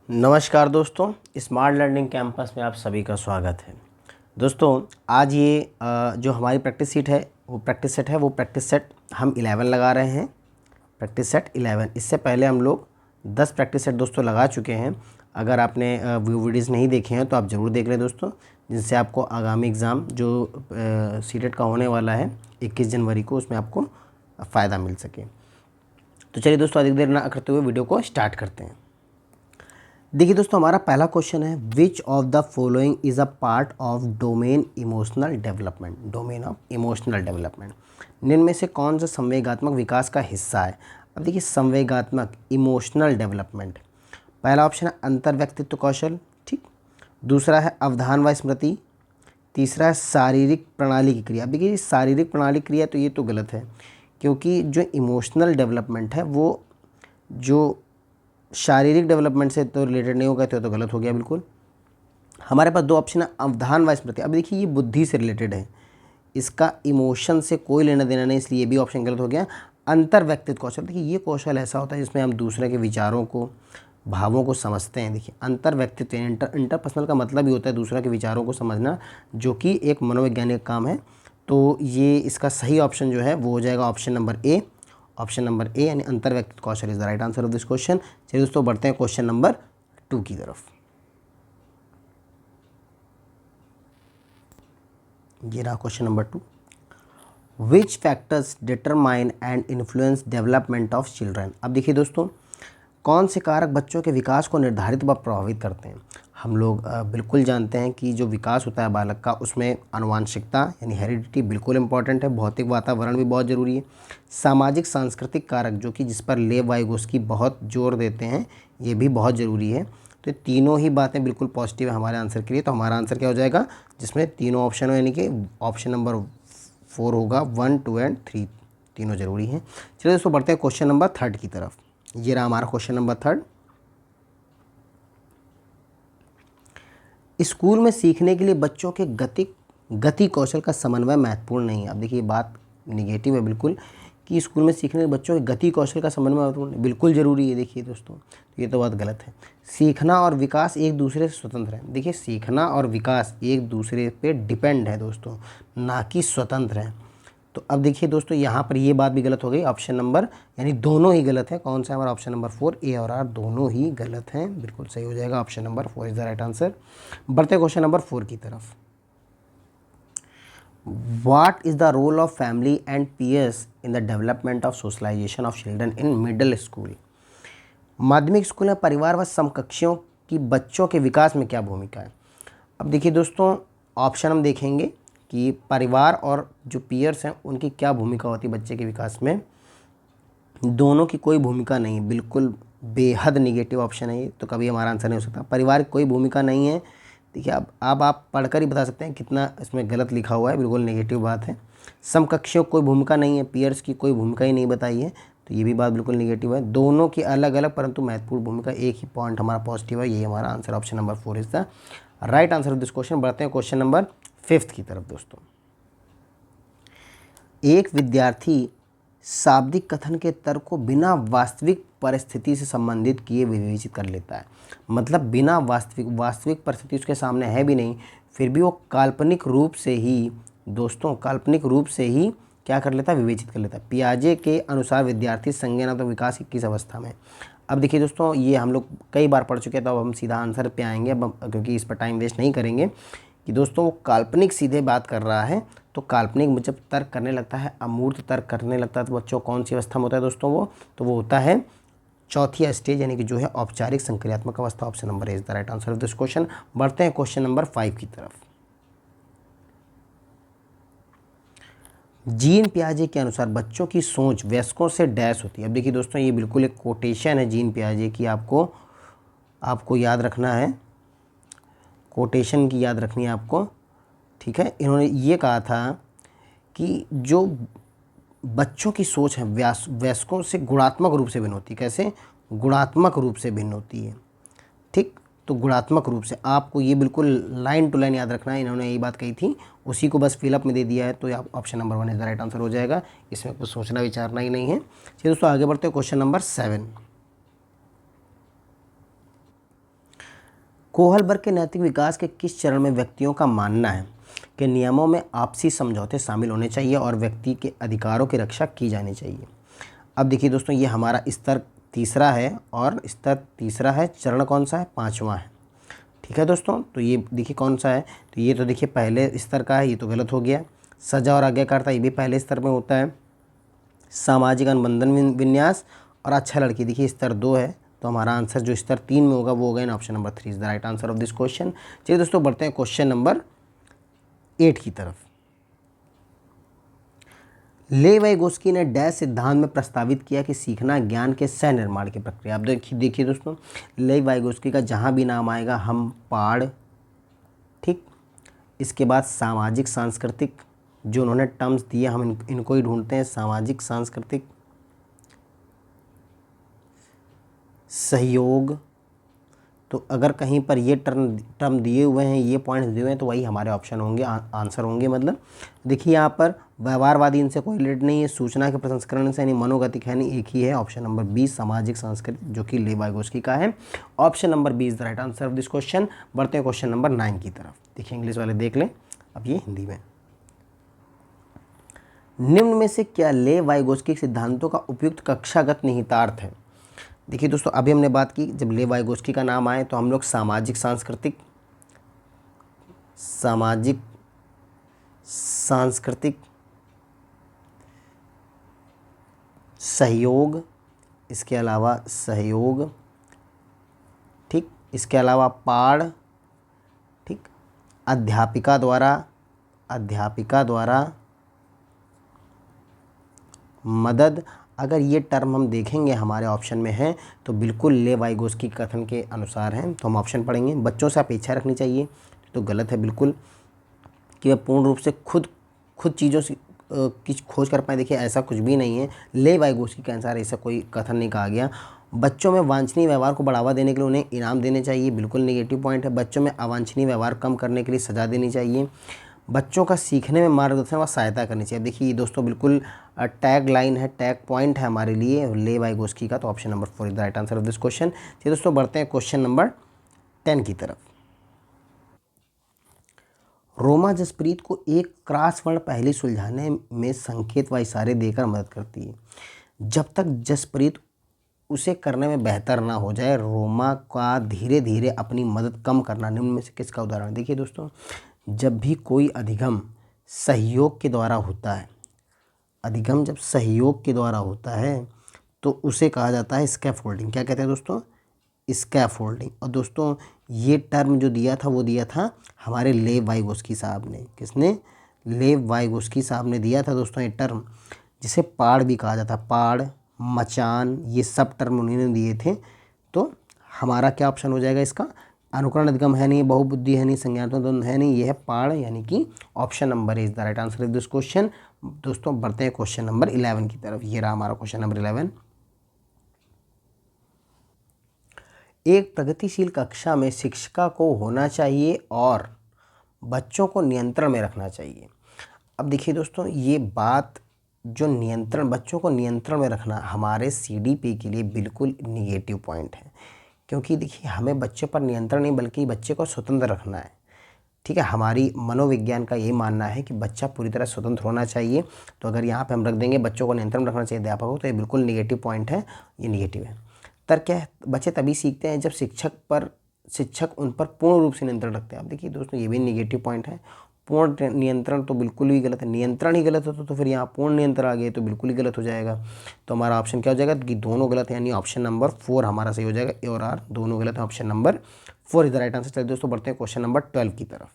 नमस्कार दोस्तों, smart learning campus में आप सभी का स्वागत है। दोस्तों आज ये जो हमारी प्रैक्टिस सेट है वो प्रैक्टिस सेट हम 11 लगा रहे हैं। प्रैक्टिस सेट 11, इससे पहले हम लोग 10 प्रैक्टिस सेट दोस्तों लगा चुके हैं। अगर आपने वीडियोज़ नहीं देखे हैं तो आप ज़रूर देख लें दोस्तों, जिनसे आपको आगामी एग्ज़ाम जो सीटेट का होने वाला है 21 जनवरी को, उसमें आपको फ़ायदा मिल सके। तो चलिए दोस्तों, अधिक देर ना करते हुए वीडियो को स्टार्ट करते हैं। देखिए दोस्तों, हमारा पहला क्वेश्चन है, which of the following is a part of domain emotional development. Domain of emotional development, निम्न में से कौन सा संवेगात्मक विकास का हिस्सा है। अब देखिए, संवेगात्मक इमोशनल डेवलपमेंट, पहला ऑप्शन है अंतर्व्यक्तित्व कौशल, ठीक। दूसरा है अवधान व स्मृति। तीसरा है शारीरिक प्रणाली की क्रिया। अब देखिए, शारीरिक प्रणाली क्रिया तो ये तो गलत है, क्योंकि जो इमोशनल डेवलपमेंट है वो जो शारीरिक डेवलपमेंट से तो रिलेटेड नहीं होगा, तो गलत हो गया बिल्कुल। हमारे पास दो ऑप्शन है, अवधान व स्मृति। अब देखिए, ये बुद्धि से रिलेटेड है, इसका इमोशन से कोई लेना देना नहीं, इसलिए ये भी ऑप्शन गलत हो गया। अंतर्व्यक्तित्व कौशल, देखिए ये कौशल ऐसा होता है जिसमें हम दूसरे के विचारों को, भावों को समझते हैं। देखिए, अंतर्व्यक्तित्व इंटरपर्सनल का मतलब ही होता है दूसरे के विचारों को समझना, जो कि एक मनोवैज्ञानिक काम है। तो ये इसका सही ऑप्शन जो है वो हो जाएगा option number A. Option number A यानी अंतर्व्यक्तित्व कौशल is the right answer of this question. चलिए दोस्तों, बढ़ते हैं क्वेश्चन नंबर 2 की तरफ। ये रहा question number 2। Which factors determine and influence development of children. अब देखिए दोस्तों, कौन से कारक बच्चों के विकास को निर्धारित व प्रभावित करते हैं। हम लोग बिल्कुल जानते हैं कि जो विकास होता है बालक का, उसमें आनुवांशिकता यानी हेरिडिटी बिल्कुल इंपॉर्टेंट है। भौतिक वातावरण भी बहुत ज़रूरी है। सामाजिक सांस्कृतिक कारक, जो कि जिस पर लेव वाइगोस्की बहुत जोर देते हैं, ये भी बहुत ज़रूरी है। तो तीनों ही बातें बिल्कुल पॉजिटिव है हमारे आंसर के लिए। तो हमारा आंसर क्या हो जाएगा, जिसमें तीनों ऑप्शन हो, यानी कि ऑप्शन नंबर 4 होगा। 1, 2 एंड 3 तीनों ज़रूरी हैं। चलिए दोस्तों, बढ़ते हैं क्वेश्चन नंबर 3 की तरफ। ये रहा हमारा क्वेश्चन नंबर 3। स्कूल में सीखने के लिए बच्चों के गति कौशल का समन्वय महत्वपूर्ण नहीं है। अब देखिए, बात निगेटिव है बिल्कुल, कि स्कूल में सीखने के बच्चों के गति कौशल का समन्वय महत्वपूर्ण बिल्कुल ज़रूरी है। देखिए दोस्तों, तो ये तो बात गलत है। सीखना और विकास एक दूसरे से स्वतंत्र है। देखिए, सीखना और विकास एक दूसरे पे डिपेंड है दोस्तों, ना कि स्वतंत्र है। तो अब देखिए दोस्तों, यहाँ पर ये बात भी गलत हो गई। ऑप्शन नंबर यानी दोनों ही गलत है। कौन सा है हमारा ऑप्शन नंबर 4, ए और आर दोनों ही गलत हैं। बिल्कुल सही हो जाएगा, option number 4 is the right answer. बढ़ते क्वेश्चन नंबर 4 की तरफ। What is the role of family and peers in the development of socialization of children in middle school. माध्यमिक स्कूल में परिवार व समकक्षों की बच्चों के विकास में क्या भूमिका है। अब देखिए दोस्तों, ऑप्शन हम देखेंगे कि परिवार और जो पीयर्स हैं उनकी क्या भूमिका होती है बच्चे के विकास में। दोनों की कोई भूमिका नहीं है, बिल्कुल बेहद निगेटिव ऑप्शन है ये, तो कभी हमारा आंसर नहीं हो सकता। परिवार की कोई भूमिका नहीं है। देखिए, अब आप पढ़कर ही बता सकते हैं कितना इसमें गलत लिखा हुआ है, बिल्कुल नेगेटिव बात है। समकक्षों कोई भूमिका नहीं है, पीयर्स की कोई भूमिका ही नहीं बताई है, तो ये भी बात बिल्कुल नेगेटिव है। दोनों की अलग अलग परंतु महत्वपूर्ण भूमिका, एक ही पॉइंट हमारा पॉजिटिव है। यही हमारा answer option number 4 is the right answer of this question. बढ़ते हैं क्वेश्चन नंबर 5 की तरफ दोस्तों। एक विद्यार्थी शाब्दिक कथन के तर्क को बिना वास्तविक परिस्थिति से संबंधित किए विवेचित कर लेता है। मतलब बिना वास्तविक परिस्थिति उसके सामने है भी नहीं, फिर भी वो काल्पनिक रूप से ही दोस्तों, काल्पनिक रूप से ही क्या कर लेता है, विवेचित कर लेता है। पियाजे के अनुसार विद्यार्थी संज्ञानात्मक विकास की किस अवस्था में। अब देखिए दोस्तों, ये हम लोग कई बार पढ़ चुके हैं, तो अब हम सीधा आंसर पे आएंगे अब, क्योंकि इस पर टाइम वेस्ट नहीं करेंगे। कि दोस्तों, वो काल्पनिक सीधे बात कर रहा है, तो काल्पनिक में जब तर्क करने लगता है, अमूर्त तर्क करने लगता है, तो बच्चों कौन सी अवस्था में होता है दोस्तों वो, तो वो होता है चौथी स्टेज, यानी कि जो है औपचारिक संक्रियात्मक अवस्था। Option number is the right answer of this question. बढ़ते हैं क्वेश्चन नंबर 5 की तरफ। जीन पियाजे के अनुसार बच्चों की सोच वयस्कों से डैश होती है। अब देखिए दोस्तों, ये बिल्कुल एक कोटेशन है जीन पियाजे की, आपको याद रखना है, कोटेशन की याद रखनी है आपको, ठीक है। इन्होंने ये कहा था कि जो बच्चों की सोच है वयस्कों से गुणात्मक रूप से भिन्न होती है। कैसे, गुणात्मक रूप से भिन्न होती है, ठीक। तो गुणात्मक रूप से आपको ये बिल्कुल लाइन टू लाइन याद रखना है। इन्होंने यही बात कही थी, उसी को बस फिलअप में दे दिया है, तो आप option number 1 is the right answer हो जाएगा। इसमें कुछ सोचना विचारना ही नहीं है। चलिए दोस्तों, आगे बढ़ते हैं क्वेश्चन नंबर 7। कोहलबर्ग के नैतिक विकास के किस चरण में व्यक्तियों का मानना है कि नियमों में आपसी समझौते शामिल होने चाहिए और व्यक्ति के अधिकारों की रक्षा की जानी चाहिए। अब देखिए दोस्तों, ये हमारा स्तर तीसरा है और स्तर तीसरा है, चरण कौन सा है? पाँचवा है। ठीक है दोस्तों, तो ये देखिए कौन सा है, तो ये तो देखिए पहले स्तर का है, ये तो गलत हो गया। सजा और आज्ञाकारिता ये भी पहले स्तर में होता है। सामाजिक अनुबंधन विन्यास और अच्छा लड़की देखिए स्तर 2 है, तो हमारा आंसर जो स्तर 3 में होगा वो होगा इन option number 3 is the right answer of this question. चलिए दोस्तों बढ़ते हैं क्वेश्चन नंबर 8 की तरफ। ले वाइगोस्की ने डैश सिद्धांत में प्रस्तावित किया कि सीखना ज्ञान के सह निर्माण की प्रक्रिया। अब देखिए दोस्तों, ले वाइगोस्की का जहाँ भी नाम आएगा हम पाड़, ठीक, इसके बाद सामाजिक सांस्कृतिक, जो उन्होंने टर्म्स दिए हम इनको ही ढूंढते हैं, सामाजिक सांस्कृतिक, सहयोग। तो अगर कहीं पर ये टर्म दिए हुए हैं, ये पॉइंट्स दिए हुए हैं, तो वही हमारे ऑप्शन होंगे, आंसर होंगे। मतलब देखिए यहाँ पर व्यवहारवादी इनसे कोई रिलेटेड नहीं है, सूचना के प्रसंस्करण से नहीं, मनोगतिक है नहीं, एक ही है ऑप्शन नंबर 20 सामाजिक सांस्कृतिक, जो कि ले वाइगोस्की का है। Option number 20 the right answer of this question. बढ़ते हैं क्वेश्चन नंबर 9 की तरफ। देखिए इंग्लिश वाले देख लें, अब ये हिंदी में। निम्न में से क्या ले वाइगोस्की सिद्धांतों का उपयुक्त कक्षागत निहितार्थ है? देखिए दोस्तों, अभी हमने बात की, जब ले वाइगोस्की का नाम आए तो हम लोग सामाजिक सांस्कृतिक, सहयोग, इसके अलावा सहयोग, ठीक, इसके अलावा पाड़, ठीक, अध्यापिका द्वारा मदद। अगर ये टर्म हम देखेंगे हमारे ऑप्शन में है तो बिल्कुल ले वाइगोस्की कथन के अनुसार हैं, तो हम ऑप्शन पढ़ेंगे। बच्चों से अपेक्षा रखनी चाहिए, तो गलत है बिल्कुल, कि वह पूर्ण रूप से खुद चीज़ों से की खोज कर पाए। देखिए ऐसा कुछ भी नहीं है, ले वाइगोस्की के अनुसार ऐसा कोई कथन नहीं कहा गया। बच्चों में वांछनीय व्यवहार को बढ़ावा देने के लिए उन्हें इनाम देने चाहिए, बिल्कुल नेगेटिव पॉइंट है। बच्चों में अवांछनीय व्यवहार कम करने के लिए सज़ा देनी चाहिए। बच्चों का सीखने में मार्गदर्शन व सहायता करनी चाहिए। देखिए दोस्तों बिल्कुल टैग लाइन है, टैग पॉइंट है हमारे लिए ले वाइगोस्की का, तो option number 4 is the right answer of this question. चलिए दोस्तों बढ़ते हैं क्वेश्चन नंबर 10 की तरफ। रोमा जसप्रीत को एक क्रॉसवर्ड पहेली सुलझाने में संकेत व इशारे देकर मदद करती है। जब तक जसप्रीत उसे करने में बेहतर ना हो जाए, रोमा का धीरे धीरे अपनी मदद कम करना निम्न में से किसका उदाहरण? देखिए दोस्तों, जब भी कोई अधिगम सहयोग के द्वारा होता है, अधिगम जब सहयोग के द्वारा होता है तो उसे कहा जाता है स्कैफोल्डिंग। क्या कहते हैं दोस्तों? स्कैफोल्डिंग। और दोस्तों ये टर्म जो दिया था वो दिया था हमारे लेव वाइगोस्की साहब ने। किसने? लेव वाइगोस्की साहब ने दिया था दोस्तों ये टर्म, जिसे पाड़ भी कहा जाता है। पाड़, मचान, ये सब टर्म उन्होंने दिए थे। तो हमारा क्या ऑप्शन हो जाएगा इसका? अनुकरण अधिगम है नहीं, बहुबुद्धि है नहीं, संज्ञानात्मक द्वंद्व है नहीं, ये है पाड़, यानी कि option number is the right answer of this question. दोस्तों बढ़ते हैं क्वेश्चन नंबर 11 की तरफ। ये रहा हमारा क्वेश्चन नंबर 11। एक प्रगतिशील कक्षा में शिक्षिका को होना चाहिए और बच्चों को नियंत्रण में रखना चाहिए। अब देखिए दोस्तों, ये बात जो नियंत्रण, बच्चों को नियंत्रण में रखना हमारे सीडीपी के लिए बिल्कुल निगेटिव पॉइंट है, क्योंकि देखिए हमें बच्चे पर नियंत्रण नहीं बल्कि बच्चे को स्वतंत्र रखना है। ठीक है, हमारी मनोविज्ञान का ये मानना है कि बच्चा पूरी तरह स्वतंत्र होना चाहिए। तो अगर यहाँ पे हम रख देंगे बच्चों को नियंत्रण में रखना चाहिए अध्यापक को, तो ये बिल्कुल निगेटिव पॉइंट है, ये निगेटिव है। तर्क क्या है? बच्चे तभी सीखते हैं जब शिक्षक उन पर पूर्ण रूप से नियंत्रण रखते हैं। अब देखिए दोस्तों, ये भी निगेटिव पॉइंट है। पूर्ण नियंत्रण तो बिल्कुल ही गलत है, नियंत्रण ही गलत होता तो फिर यहाँ पूर्ण नियंत्रण आ गए तो बिल्कुल ही गलत हो जाएगा। तो हमारा ऑप्शन क्या हो जाएगा कि दोनों गलत है, यानी ऑप्शन नंबर 4 हमारा सही हो जाएगा। ए और आर दोनों गलत है, option number 4 is the right answer. चलिए दोस्तों बढ़ते हैं क्वेश्चन नंबर 12 की तरफ।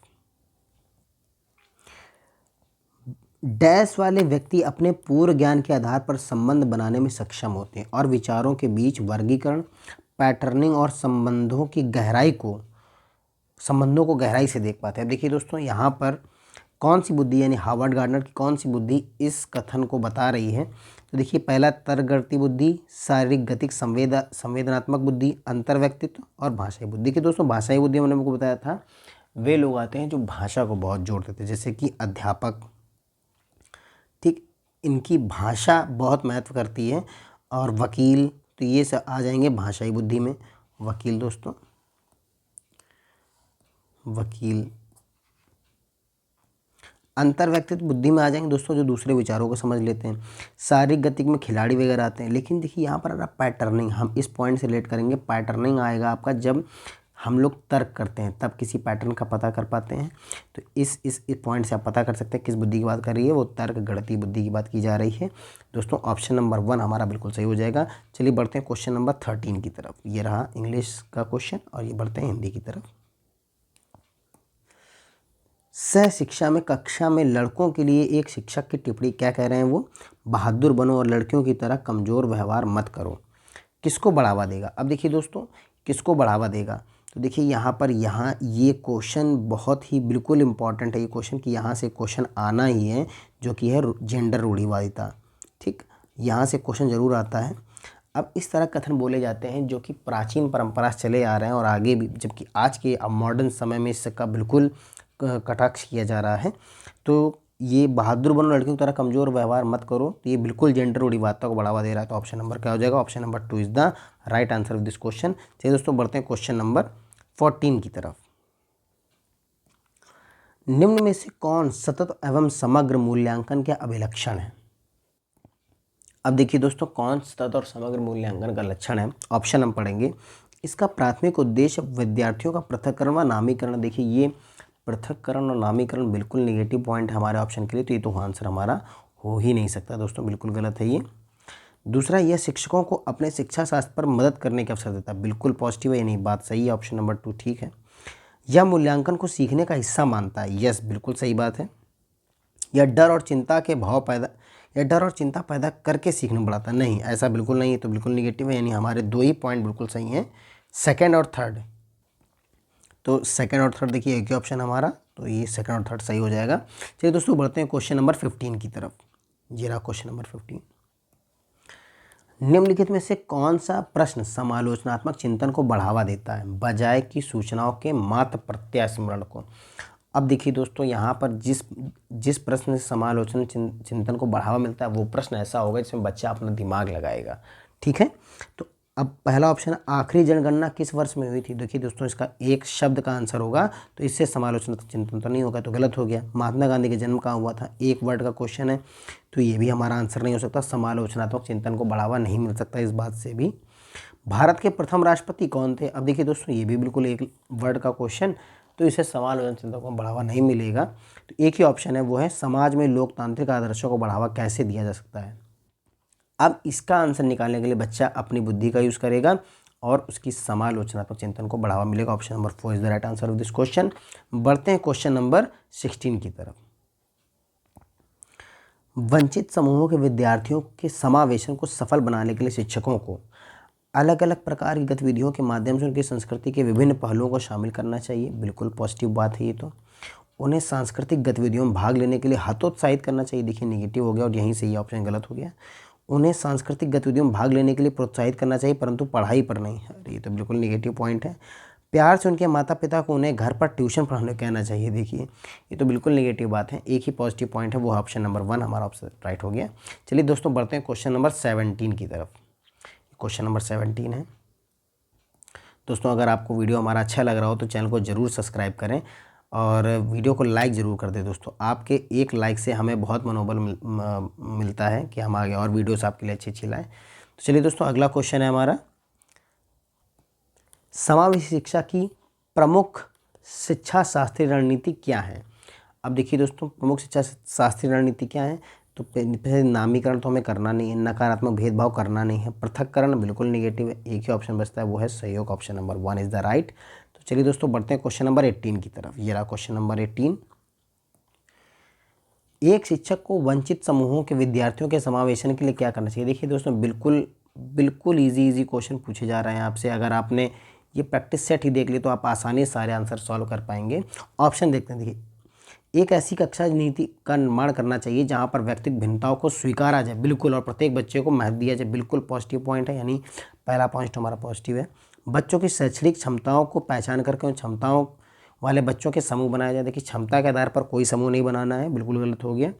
डैश वाले व्यक्ति अपने पूर्व ज्ञान के आधार पर संबंध बनाने में सक्षम होते हैं और विचारों के बीच वर्गीकरण, पैटर्निंग और संबंधों को गहराई से देख पाते हैं। अब देखिए दोस्तों, यहाँ पर कौन सी बुद्धि, यानी हार्वर्ड गार्डनर की कौन सी बुद्धि इस कथन को बता रही है? तो देखिए पहला तर्कगणितीय बुद्धि, शारीरिक गतिक संवेदनात्मक बुद्धि, अंतर्व्यक्तित्व और भाषाई बुद्धि। कि दोस्तों भाषाई बुद्धि मैंने आपको बताया था, वे लोग आते हैं जो भाषा को बहुत जोर देते हैं, जैसे कि अध्यापक, ठीक, इनकी भाषा बहुत महत्व करती है। और वकील, तो ये सब आ जाएंगे भाषाई बुद्धि में। वकील दोस्तों, वकील। अंतर व्यक्तित्व बुद्धि में आ जाएंगे दोस्तों जो दूसरे विचारों को समझ लेते हैं। शारीरिक गतिविधि में खिलाड़ी वगैरह आते हैं। लेकिन देखिए यहाँ पर आ रहा पैटर्निंग, हम इस पॉइंट से रिलेट करेंगे। पैटर्निंग आएगा आपका जब हम लोग तर्क करते हैं तब किसी पैटर्न का पता कर पाते हैं। तो इस पॉइंट से आप पता कर सकते हैं किस बुद्धि की बात कर रही है, वो तर्क गणितीय बुद्धि की बात की जा रही है। दोस्तों ऑप्शन नंबर 1 हमारा बिल्कुल सही हो जाएगा। चलिए बढ़ते हैं क्वेश्चन नंबर 13 की तरफ। ये रहा इंग्लिश का क्वेश्चन और ये बढ़ते हैं हिंदी की तरफ। सह शिक्षा में कक्षा में लड़कों के लिए एक शिक्षक की टिप्पणी क्या कह रहे हैं वो, बहादुर बनो और लड़कियों की तरह कमज़ोर व्यवहार मत करो। किसको बढ़ावा देगा? अब देखिए दोस्तों किसको बढ़ावा देगा, तो देखिए यहाँ पर ये क्वेश्चन बहुत ही बिल्कुल इम्पॉर्टेंट है ये क्वेश्चन, कि यहाँ से क्वेश्चन आना ही है, जो कि है जेंडर रूढ़िवादिता। ठीक, यहाँ से क्वेश्चन ज़रूर आता है। अब इस तरह कथन बोले जाते हैं जो कि प्राचीन परंपरा से चले आ रहे हैं और आगे भी, जबकि आज के अब मॉडर्न समय में इसका बिल्कुल कटाक्ष किया जा रहा है। तो ये बहादुर बनो लड़कियों की तरह कमज़ोर व्यवहार मत करो, तो ये बिल्कुल जेंडर रूढ़िवादिता को बढ़ावा दे रहा है। तो ऑप्शन नंबर क्या हो जाएगा? Option number 2 is the right answer of this question. चलिए दोस्तों बढ़ते हैं क्वेश्चन नंबर 14 की तरफ। निम्न में से कौन सतत एवं समग्र मूल्यांकन के अभिलक्षण है? अब देखिए दोस्तों कौन सतत और समग्र मूल्यांकन का लक्षण है, ऑप्शन हम पढ़ेंगे। इसका प्राथमिक उद्देश्य विद्यार्थियों का पृथक्करण व नामीकरण। देखिए ये पृथक्करण और नामीकरण बिल्कुल नेगेटिव पॉइंट है हमारे ऑप्शन के लिए, तो ये तो आंसर हमारा हो ही नहीं सकता दोस्तों, बिल्कुल गलत है ये। दूसरा, यह शिक्षकों को अपने शिक्षा शास्त्र पर मदद करने के अवसर देता है। बिल्कुल पॉजिटिव है, ये नहीं, बात सही है, ऑप्शन नंबर 2 ठीक है। यह मूल्यांकन को सीखने का हिस्सा मानता है। यस, बिल्कुल सही बात है। यह डर और चिंता पैदा करके सीखने बढ़ाता है। नहीं, ऐसा बिल्कुल नहीं है, तो बिल्कुल निगेटिव है, यानी हमारे 2 ही पॉइंट बिल्कुल सही हैं, सेकंड और थर्ड। तो सेकंड और थर्ड देखिए एक ही ऑप्शन हमारा, तो ये सेकंड और थर्ड सही हो जाएगा। चलिए दोस्तों बढ़ते हैं क्वेश्चन नंबर 15 की तरफ। ये रहा क्वेश्चन नंबर 15। निम्नलिखित में से कौन सा प्रश्न समालोचनात्मक चिंतन को बढ़ावा देता है बजाय कि सूचनाओं के मात्र प्रत्यास्मरण को? अब देखिए दोस्तों यहाँ पर जिस प्रश्न से समालोचन चिंतन को बढ़ावा मिलता है वो प्रश्न ऐसा होगा जिसमें बच्चा अपना दिमाग लगाएगा। ठीक है, तो अब पहला ऑप्शन, आखिरी जनगणना किस वर्ष में हुई थी? देखिए दोस्तों इसका एक शब्द का आंसर होगा, तो इससे समालोचनात्मक चिंतन तो नहीं होगा, तो गलत हो गया। महात्मा गांधी का जन्म कहाँ हुआ था? एक वर्ड का क्वेश्चन है, तो ये भी हमारा आंसर नहीं हो सकता। समालोचनात्मक चिंतन को बढ़ावा नहीं मिल सकता इस बात से भी। भारत के प्रथम राष्ट्रपति कौन थे? अब देखिए दोस्तों ये भी बिल्कुल एक वर्ड का क्वेश्चन, तो इसे समालोचना चिंतन को बढ़ावा नहीं मिलेगा। तो एक ही ऑप्शन है, वो है समाज में लोकतांत्रिक आदर्शों को बढ़ावा कैसे दिया जा सकता है। अब इसका आंसर निकालने के लिए बच्चा अपनी बुद्धि का यूज़ करेगा और उसकी समालोचनात्मक चिंतन को बढ़ावा मिलेगा। Option number 4 is the right answer of this question. बढ़ते हैं क्वेश्चन नंबर 16 की तरफ। वंचित समूहों के विद्यार्थियों के समावेशन को सफल बनाने के लिए शिक्षकों को अलग अलग प्रकार की गतिविधियों के माध्यम से उनकी संस्कृति के विभिन्न पहलुओं को शामिल करना चाहिए। बिल्कुल पॉजिटिव बात है ये तो। उन्हें सांस्कृतिक गतिविधियों में भाग लेने के लिए हतोत्साहित करना चाहिए। देखिए नेगेटिव हो गया और यहीं से ये ऑप्शन गलत हो गया। उन्हें सांस्कृतिक गतिविधियों में भाग लेने के लिए प्रोत्साहित करना चाहिए परंतु पढ़ाई पर नहीं। अरे ये तो बिल्कुल नेगेटिव पॉइंट है। प्यार से उनके माता पिता को उन्हें घर पर ट्यूशन पढ़ाने कहना चाहिए। देखिए ये तो बिल्कुल नेगेटिव बात है। एक ही पॉजिटिव पॉइंट है, वो ऑप्शन नंबर 1 हमारा ऑप्शन राइट हो गया। चलिए दोस्तों बढ़ते हैं क्वेश्चन नंबर 17 की तरफ। क्वेश्चन नंबर 17 है दोस्तों, अगर आपको वीडियो हमारा अच्छा लग रहा हो तो चैनल को ज़रूर सब्सक्राइब करें और वीडियो को लाइक ज़रूर कर दें दोस्तों। आपके एक लाइक से हमें बहुत मनोबल मिलता है कि हम आगे और वीडियोस आपके लिए अच्छी लाएँ। तो चलिए दोस्तों अगला क्वेश्चन है हमारा, समावेशी शिक्षा की प्रमुख शिक्षा शास्त्रीय रणनीति क्या है? अब देखिए दोस्तों प्रमुख शिक्षा शास्त्रीय रणनीति क्या है, तो पहले नामीकरण तो हमें करना नहीं है, नकारात्मक भेदभाव करना नहीं है, पृथक्करण बिल्कुल नेगेटिव है, एक ही ऑप्शन बचता है वो है सहयोग। Option number 1 is the right. तो चलिए दोस्तों बढ़ते हैं क्वेश्चन नंबर 18 की तरफ। ये रहा क्वेश्चन नंबर 18। एक शिक्षक को वंचित समूहों के विद्यार्थियों के समावेशन के लिए क्या करना चाहिए? देखिए दोस्तों बिल्कुल इजी क्वेश्चन पूछे जा रहे हैं आपसे। अगर आपने ये प्रैक्टिस सेट ही देख ली तो आप आसानी से सारे आंसर सॉल्व कर पाएंगे। ऑप्शन देखते हैं। देखिए एक ऐसी कक्षा नीति का निर्माण करना चाहिए जहाँ पर व्यक्तिगत भिन्नताओं को स्वीकारा जाए बिल्कुल और प्रत्येक बच्चे को महत्व दिया जाए। बिल्कुल पॉजिटिव पॉइंट है, यानी पहला पॉइंट हमारा पॉजिटिव है। बच्चों की शैक्षणिक क्षमताओं को पहचान करके उन क्षमताओं वाले बच्चों के समूह बनाया जाए। देखिए क्षमता के आधार पर कोई समूह नहीं बनाना है, बिल्कुल गलत हो गया।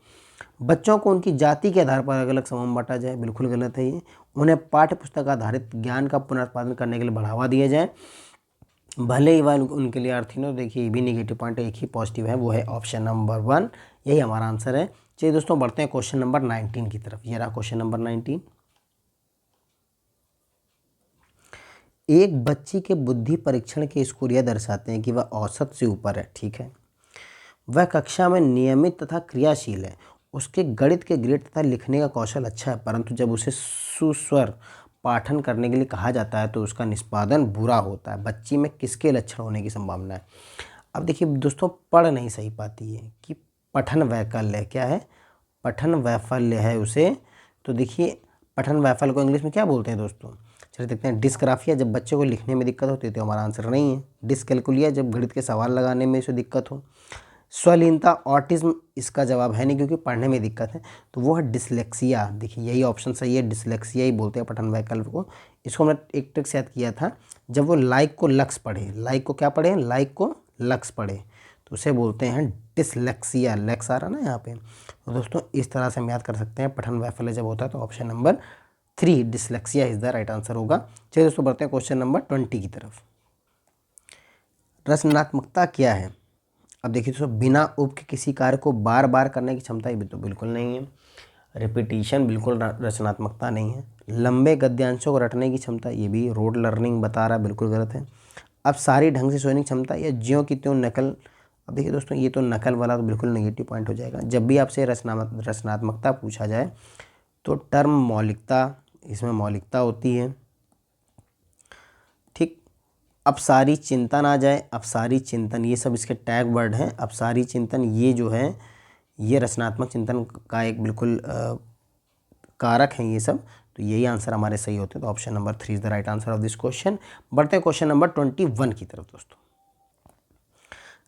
बच्चों को उनकी जाति के आधार पर अलग अलग समूह में बांटा जाए, बिल्कुल गलत है ये। उन्हें पाठ्य पुस्तक आधारित ज्ञान का पुनरुत्पादन करने के लिए बढ़ावा दिया जाए। भले ही वह उनके लिए अर्थ ही ना, देखिए ये भी नेगेटिव पॉइंट है, एक ही पॉजिटिव है, वो है ऑप्शन नंबर 1, यही हमारा आंसर है। चलिए दोस्तों बढ़ते हैं क्वेश्चन नंबर 19 की तरफ। ये रहा क्वेश्चन नंबर 19। एक बच्ची के बुद्धि परीक्षण के स्कोर यह दर्शाते हैं कि वह औसत से ऊपर है, ठीक है, वह कक्षा में नियमित तथा क्रियाशील है, उसके गणित के ग्रेड तथा लिखने का कौशल अच्छा है, परंतु जब उसे सुस्वर पाठन करने के लिए कहा जाता है तो उसका निष्पादन बुरा होता है। बच्ची में किसके लक्षण होने की संभावना है? अब देखिए दोस्तों, पढ़ नहीं सही पाती है कि पठन वैकल्य क्या है, पठन वैफल्य है उसे। तो देखिए पठन वैफल्य को इंग्लिश में क्या बोलते हैं दोस्तों? चलिए देखते हैं। डिस्ग्राफिया, जब बच्चे को लिखने में दिक्कत होती है तो हमारा आंसर नहीं है। डिसकैलकुलिया, जब गणित के सवाल लगाने में उसे दिक्कत हो। स्वलीनता, ऑटिज्म, इसका जवाब है नहीं क्योंकि पढ़ने में दिक्कत है, तो वो है डिसलेक्सिया। देखिए यही ऑप्शन सही है, डिसलेक्सिया ही बोलते हैं पठन वैकल्प को। इसको हमने एक ट्रिक से याद किया था, जब वो लाइक को लक्स पढ़े, लाइक को क्या पढ़े, लाइक को लक्स पढ़े, तो उसे बोलते हैं डिसलेक्सिया। लेक्स आ रहा ना यहाँ पे। तो दोस्तों इस तरह से हम याद कर सकते हैं पठन वैफल्य जब होता है तो option number 3 dyslexia is the right answer होगा। चलिए दोस्तों बढ़ते हैं क्वेश्चन नंबर 20 की तरफ। रचनात्मकता क्या है? अब देखिए दोस्तों, बिना उप के किसी कार्य को बार बार करने की क्षमता, ये भी तो बिल्कुल नहीं है। रिपीटिशन बिल्कुल रचनात्मकता नहीं है। लंबे गद्यांशों को रटने की क्षमता, ये भी रोड लर्निंग बता रहा है, बिल्कुल गलत है। अब सारी ढंग से सोचने की क्षमता या ज्यों की त्यों नकल, अब देखिए दोस्तों ये तो नकल वाला तो बिल्कुल नेगेटिव पॉइंट हो जाएगा। जब भी आपसे रचनात्मकता पूछा जाए तो टर्म मौलिकता, इसमें मौलिकता होती है, ठीक। अपसारी चिंतन आ जाए, अपसारी चिंतन, ये सब इसके टैग वर्ड हैं। अपसारी चिंतन ये जो है ये रचनात्मक चिंतन का एक बिल्कुल कारक हैं ये सब। तो यही आंसर हमारे सही होते हैं, तो option number 3 is the right answer of this question. बढ़ते हैं क्वेश्चन नंबर 21 की तरफ दोस्तों।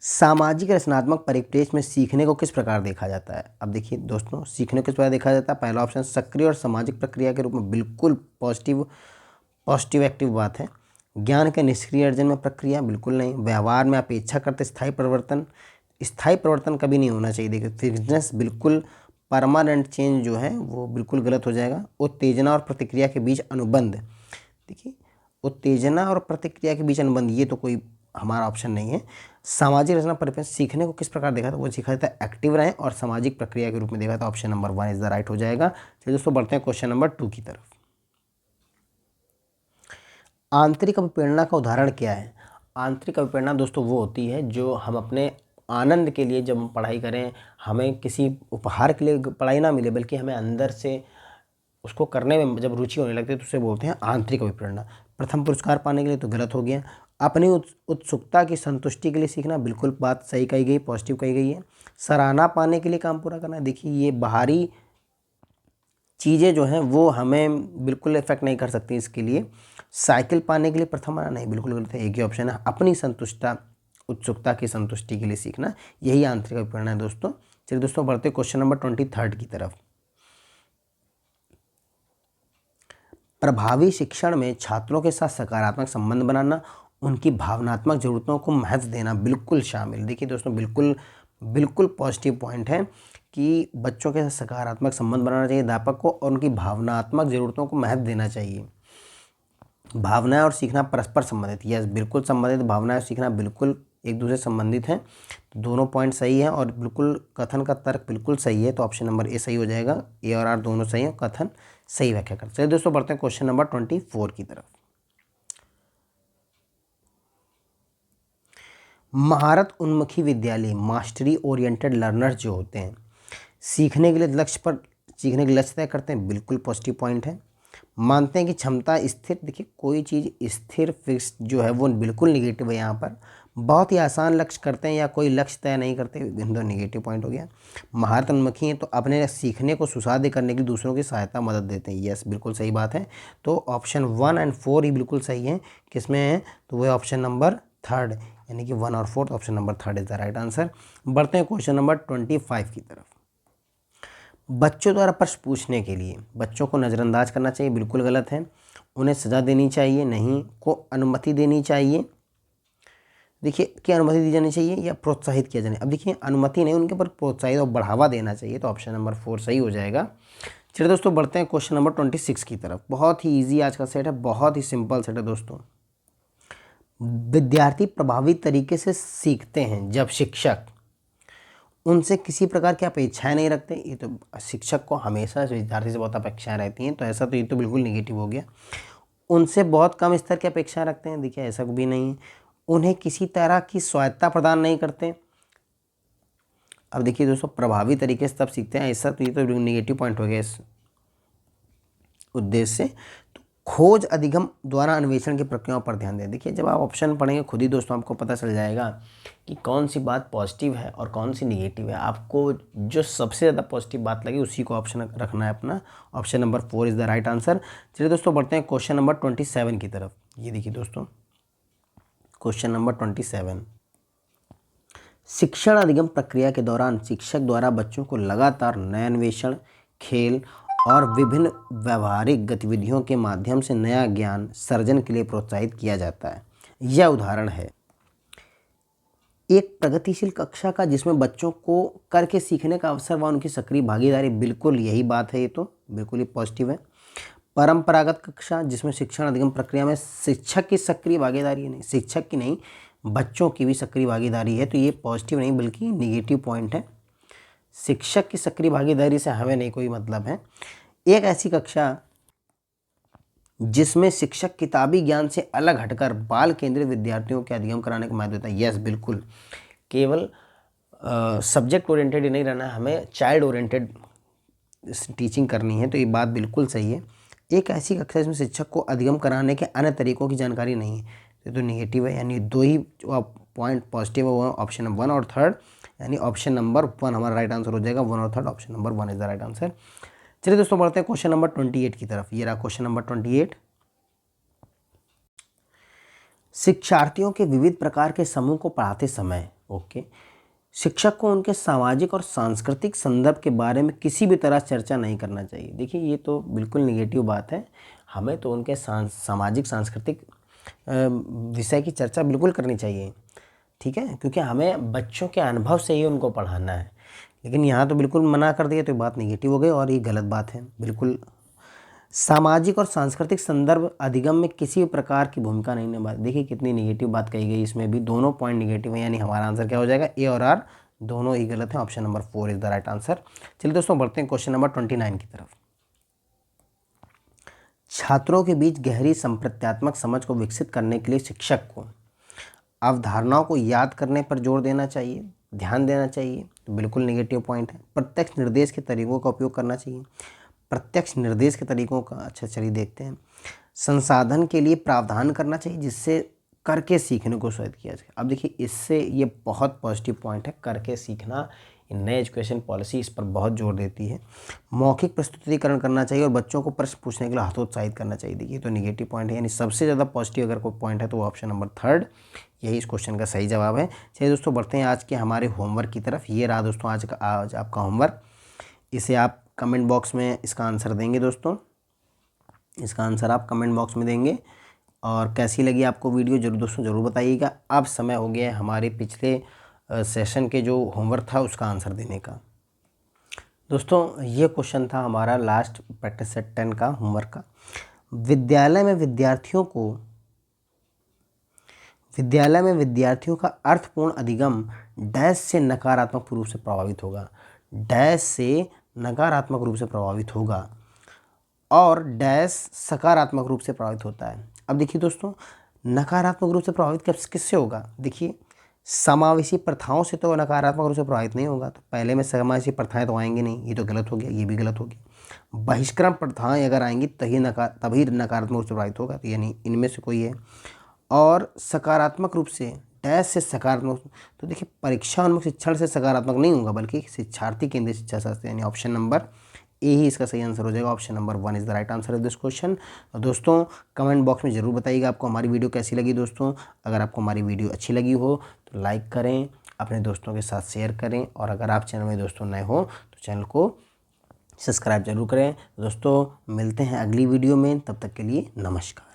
सामाजिक रचनात्मक परिप्रेक्ष्य में सीखने को किस प्रकार देखा जाता है? अब देखिए दोस्तों, सीखने को किस प्रकार देखा जाता है? पहला ऑप्शन सक्रिय और सामाजिक प्रक्रिया के रूप में, बिल्कुल पॉजिटिव एक्टिव बात है। ज्ञान के निष्क्रिय अर्जन में प्रक्रिया, बिल्कुल नहीं। व्यवहार में अपेक्षा करते स्थायी परिवर्तन कभी नहीं होना चाहिए। देखिए फिक्सनेस, बिल्कुल परमानेंट चेंज जो है वो बिल्कुल गलत हो जाएगा। उत्तेजना और प्रतिक्रिया के बीच अनुबंध, देखिए उत्तेजना और प्रतिक्रिया के बीच अनुबंध, ये तो कोई हमारा ऑप्शन नहीं है। सामाजिक रचना परिप्रेक्ष्य सीखने को किस प्रकार देखा था? वो सीखा जाता है एक्टिव रहें और सामाजिक प्रक्रिया के रूप में देखा था, option number 1 is the right हो जाएगा। चलिए दोस्तों बढ़ते हैं क्वेश्चन नंबर 2 की तरफ। आंतरिक अभिप्रेरणा का उदाहरण क्या है? आंतरिक अभिप्रेरणा दोस्तों वो होती है जो हम अपने आनंद के लिए जब हम पढ़ाई करें, हमें किसी उपहार के लिए पढ़ाई ना मिले, बल्कि हमें अंदर से उसको करने में जब रुचि होने लगती है तो उसे बोलते हैं आंतरिक अभिप्रेरणा। प्रथम पुरस्कार पाने के लिए तो गलत हो गया। अपनी उत्सुकता की संतुष्टि के लिए सीखना, बिल्कुल बात सही कही गई, पॉजिटिव कही गई है। सराहना पाने के लिए काम पूरा करना, देखिए ये बाहरी चीज़ें जो हैं वो हमें बिल्कुल इफेक्ट नहीं कर सकती इसके लिए। साइकिल पाने के लिए प्रथम आना, नहीं, बिल्कुल गलत है, एक ही ऑप्शन है। अपनी उत्सुकता की संतुष्टि के लिए सीखना, यही आंतरिक अभिप्रेरणा है दोस्तों। चलिए दोस्तों बढ़ते क्वेश्चन नंबर 23 की तरफ। प्रभावी शिक्षण में छात्रों के साथ सकारात्मक संबंध बनाना, उनकी भावनात्मक ज़रूरतों को महत्व देना बिल्कुल शामिल। देखिए दोस्तों बिल्कुल पॉजिटिव पॉइंट है कि बच्चों के साथ सकारात्मक संबंध बनाना चाहिए अध्यापक को, और उनकी भावनात्मक ज़रूरतों को महत्व देना चाहिए। भावनाएं और सीखना परस्पर संबंधित, यस बिल्कुल संबंधित। भावनाएं और सीखना बिल्कुल एक दूसरे से संबंधित हैं, तो दोनों पॉइंट सही है और बिल्कुल कथन का तर्क बिल्कुल सही है, तो ऑप्शन नंबर ए सही हो जाएगा। ए और आर दोनों सही है, कथन सही व्याख्या कर। चलिए दोस्तों बढ़ते हैं क्वेश्चन नंबर 24 की तरफ। महारत उन्मुखी विद्यालय, मास्टरी ओरिएंटेड लर्नर्स जो होते हैं, सीखने के लिए लक्ष्य तय करते हैं, बिल्कुल पॉजिटिव पॉइंट है। मानते हैं कि क्षमता स्थिर, देखिए कोई चीज़ स्थिर फिक्स जो है वो बिल्कुल निगेटिव है यहाँ पर। बहुत ही आसान लक्ष्य करते हैं या कोई लक्ष्य तय नहीं करते, बिंदु नेगेटिव पॉइंट हो गया। महारत उन्मुखी है तो अपने सीखने को सुसाध्य करने के लिए दूसरों की सहायता मदद देते हैं, यस बिल्कुल सही बात है। तो ऑप्शन 1 और 4 ही बिल्कुल सही है। किसमें है? तो वह ऑप्शन नंबर 3, यानी कि 1 और 4, option number 3 is the right answer. बढ़ते हैं क्वेश्चन नंबर 25 की तरफ। बच्चों द्वारा प्रश्न पूछने के लिए बच्चों को नज़रअंदाज करना चाहिए, बिल्कुल गलत है। उन्हें सज़ा देनी चाहिए, नहीं। को अनुमति देनी चाहिए, देखिए क्या अनुमति दी जानी चाहिए या प्रोत्साहित किया जाना। अब देखिए अनुमति नहीं, उनके ऊपर प्रोत्साहित और बढ़ावा देना चाहिए, तो ऑप्शन नंबर 4 सही हो जाएगा। चलिए दोस्तों बढ़ते हैं क्वेश्चन नंबर 26 की तरफ। बहुत ही ईजी आज का सेट है, बहुत ही सिंपल सेट है दोस्तों। विद्यार्थी प्रभावी तरीके से सीखते हैं जब शिक्षक उनसे किसी प्रकार की अपेक्षाएं नहीं रखते। ये तो शिक्षक को हमेशा विद्यार्थी से बहुत अपेक्षाएं रहती हैं, तो ऐसा तो ये तो बिल्कुल नेगेटिव हो गया। उनसे बहुत कम स्तर की अपेक्षाएं रखते हैं, देखिए ऐसा भी नहीं है। उन्हें किसी तरह की स्वायत्तता प्रदान नहीं करते। अब देखिए दोस्तों, प्रभावी तरीके से तब सीखते हैं, ऐसा तो ये तो नेगेटिव पॉइंट हो गया इस उद्देश्य से। तो खोज अधिगम द्वारा अन्वेषण की प्रक्रियाओं पर ध्यान दें। देखिए जब आप ऑप्शन पढ़ेंगे खुद ही दोस्तों आपको पता चल जाएगा कि कौन सी बात पॉजिटिव है और कौन सी निगेटिव है। आपको जो सबसे ज़्यादा पॉजिटिव बात लगी उसी को ऑप्शन रखना है अपना। Option number 4 is the right answer. चलिए दोस्तों बढ़ते हैं क्वेश्चन नंबर 27 की तरफ। ये देखिए दोस्तों, क्वेश्चन नंबर 27, शिक्षण अधिगम प्रक्रिया के दौरान शिक्षक द्वारा बच्चों को लगातार नया अन्वेषण, खेल और विभिन्न व्यवहारिक गतिविधियों के माध्यम से नया ज्ञान सर्जन के लिए प्रोत्साहित किया जाता है। यह उदाहरण है एक प्रगतिशील कक्षा का जिसमें बच्चों को करके सीखने का अवसर व उनकी सक्रिय भागीदारी। बिल्कुल यही बात है, ये तो बिल्कुल ही पॉजिटिव है। परंपरागत कक्षा जिसमें शिक्षण अधिगम प्रक्रिया में शिक्षक की सक्रिय भागीदारी नहीं, शिक्षक की नहीं बच्चों की भी सक्रिय भागीदारी है, तो ये पॉजिटिव नहीं बल्कि निगेटिव पॉइंट है। शिक्षक की सक्रिय भागीदारी से हमें नहीं कोई मतलब है। एक ऐसी कक्षा जिसमें शिक्षक किताबी ज्ञान से अलग हटकर बाल केंद्रित विद्यार्थियों के अधिगम कराने का महत्व देता है। यस बिल्कुल, केवल सब्जेक्ट ओरिएंटेड ही नहीं रहना है, हमें चाइल्ड ओरिएंटेड टीचिंग करनी है, तो ये बात बिल्कुल सही है। एक ऐसी कक्षा जिसमें शिक्षक को अधिगम कराने के अन्य तरीकों की जानकारी नहीं है, ये तो निगेटिव है। यानी दो ही जो पॉइंट पॉजिटिव है वो ऑप्शन नंबर 1 और 3, यानी ऑप्शन नंबर 1 हमारा राइट आंसर हो जाएगा। 1 और 3 option number 1 is the right answer. चलिए दोस्तों बढ़ते हैं क्वेश्चन नंबर 28 की तरफ। ये रहा क्वेश्चन नंबर 28। शिक्षार्थियों के विविध प्रकार के समूह को पढ़ाते समय शिक्षक को उनके सामाजिक और सांस्कृतिक संदर्भ के बारे में किसी भी तरह चर्चा नहीं करना चाहिए। देखिए ये तो बिल्कुल निगेटिव बात है, हमें तो उनके सामाजिक सांस्कृतिक विषय की चर्चा बिल्कुल करनी चाहिए, ठीक है, क्योंकि हमें बच्चों के अनुभव से ही उनको पढ़ाना है। लेकिन यहाँ तो बिल्कुल मना कर दिया, तो बात निगेटिव हो गई और ये गलत बात है बिल्कुल। सामाजिक और सांस्कृतिक संदर्भ अधिगम में किसी भी प्रकार की भूमिका नहीं निभाती। देखिए कितनी निगेटिव बात कही गई, इसमें भी दोनों पॉइंट निगेटिव है, यानी हमारा आंसर क्या हो जाएगा, ए और आर दोनों ही गलत है। Option number 4 is the right answer. चलिए दोस्तों बढ़ते हैं क्वेश्चन नंबर 29 की तरफ। छात्रों के बीच गहरी संप्रत्यात्मक समझ को विकसित करने के लिए शिक्षक को अवधारणाओं को याद करने पर जोर देना चाहिए, ध्यान देना चाहिए, तो बिल्कुल नेगेटिव पॉइंट है। प्रत्यक्ष निर्देश के तरीकों का उपयोग करना चाहिए, प्रत्यक्ष निर्देश के तरीकों का अच्छा चलिए देखते हैं। संसाधन के लिए प्रावधान करना चाहिए जिससे करके सीखने को प्रोत्साहित किया जाए। अब देखिए इससे ये बहुत पॉजिटिव पॉइंट है, करके सीखना। नई एजुकेशन पॉलिसी इस पर बहुत जोर देती है। मौखिक प्रस्तुतिकरण करना चाहिए और बच्चों को प्रश्न पूछने के लिए हतोत्साहित करना चाहिए। देखिए तो निगेटिव पॉइंट है, यानी सबसे ज़्यादा पॉजिटिव अगर कोई पॉइंट है तो वो ऑप्शन नंबर 3 यही इस क्वेश्चन का सही जवाब है। चलिए दोस्तों बढ़ते हैं आज के हमारे होमवर्क की तरफ। ये रहा दोस्तों आज आपका होमवर्क। इसे आप कमेंट बॉक्स में इसका आंसर देंगे दोस्तों, इसका आंसर आप कमेंट बॉक्स में देंगे। और कैसी लगी आपको वीडियो जरूर दोस्तों ज़रूर बताइएगा। अब समय हो गया है हमारे पिछले सेशन के जो होमवर्क था उसका आंसर देने का। दोस्तों ये क्वेश्चन था हमारा लास्ट प्रैक्टिस सेट 10 का होमवर्क का। विद्यालय में विद्यार्थियों का अर्थपूर्ण अधिगम डैश से नकारात्मक रूप से प्रभावित होगा, डैश से नकारात्मक रूप से प्रभावित होगा और डैश सकारात्मक रूप से प्रभावित होता है। अब देखिए दोस्तों नकारात्मक रूप से प्रभावित किससे होगा, देखिए समावेशी प्रथाओं से तो नकारात्मक रूप से प्रभावित नहीं होगा, तो पहले में समावेशी प्रथाएं तो आएंगी नहीं, ये तो गलत हो गया, ये भी गलत हो गया। बहिष्करण प्रथाएं अगर आएंगी तभी नकारात्मक रूप से प्रभावित होगा, तो यानी इनमें से कोई है। और सकारात्मक रूप से डैश से सकारात्मक, तो देखिए परीक्षा उन्मुख शिक्षण से सकारात्मक नहीं होगा बल्कि शिक्षार्थी केंद्रित शिक्षा शास्त्र, यानी ऑप्शन नंबर ए ही इसका सही आंसर हो जाएगा। Option number 1 is the right answer of this question. और दोस्तों कमेंट बॉक्स में ज़रूर बताइएगा आपको हमारी वीडियो कैसी लगी। दोस्तों अगर आपको हमारी वीडियो अच्छी लगी हो तो लाइक करें, अपने दोस्तों के साथ शेयर करें, और अगर आप चैनल में दोस्तों नए हो तो चैनल को सब्सक्राइब जरूर करें। दोस्तों मिलते हैं अगली वीडियो में, तब तक के लिए नमस्कार।